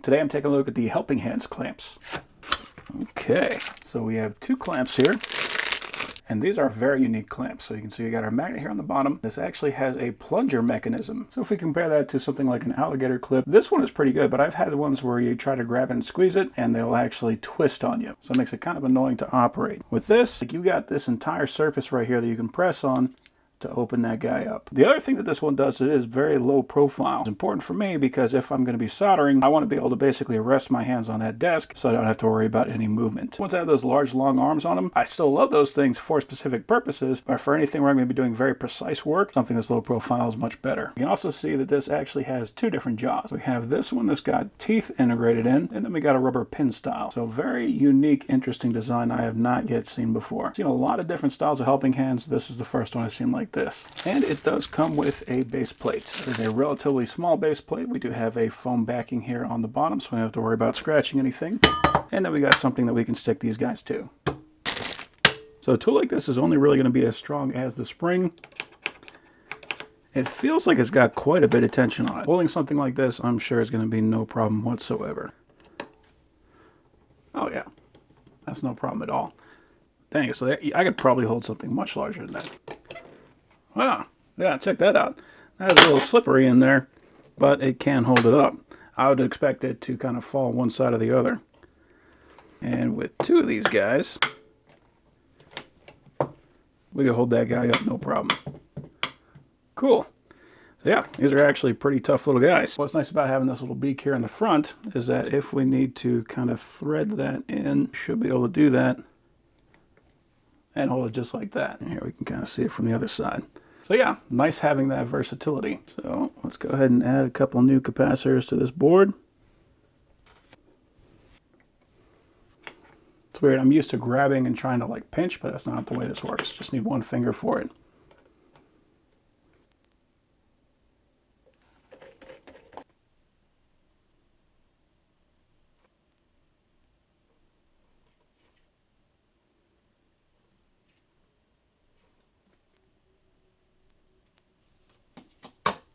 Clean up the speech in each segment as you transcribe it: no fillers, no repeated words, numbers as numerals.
Today I'm taking a look at the helping hands clamps. Okay, so we have 2 clamps here. And these are very unique clamps. So you can see we got our magnet here on the bottom. This actually has a plunger mechanism. So if we compare that to something like an alligator clip, this one is pretty good, but I've had ones where you try to grab it and squeeze it and they'll actually twist on you. So it makes it kind of annoying to operate. With this, like, you got this entire surface right here that you can press on to open that guy up. The other thing that this one does, it is very low profile. It's important for me because if I'm going to be soldering, I want to be able to basically rest my hands on that desk so I don't have to worry about any movement. Once I have those large long arms on them, I still love those things for specific purposes, but for anything where I'm going to be doing very precise work, something that's low profile is much better. You can also see that this actually has 2 different jaws. We have this one that's got teeth integrated in, and then we got a rubber pin style. So very unique, interesting design I have not yet seen before. I've seen a lot of different styles of helping hands. This is the first one I've seen like this. And it does come with a base plate. It's a relatively small base plate. We do have a foam backing here on the bottom, so we don't have to worry about scratching anything. And then we got something that we can stick these guys to. So a tool like this is only really going to be as strong as the spring. It feels like it's got quite a bit of tension on it. Holding something like this, I'm sure, is going to be no problem whatsoever. Oh yeah, that's no problem at all. Dang it, so I could probably hold something much larger than that. Wow, yeah, check that out. That's a little slippery in there, but it can hold it up. I would expect it to kind of fall one side or the other. And with 2 of these guys, we can hold that guy up no problem. Cool. So yeah, these are actually pretty tough little guys. What's nice about having this little beak here in the front is that if we need to kind of thread that in, should be able to do that and hold it just like that. And here we can kind of see it from the other side. So yeah, nice having that versatility. So let's go ahead and add a couple new capacitors to this board. It's weird, I'm used to grabbing and trying to like pinch, but that's not the way this works. Just need 1 finger for it.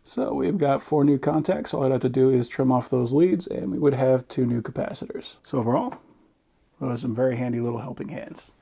So we've got 4 new contacts. All I'd have to do is trim off those leads and we would have 2 new capacitors. So overall, those are some very handy little helping hands.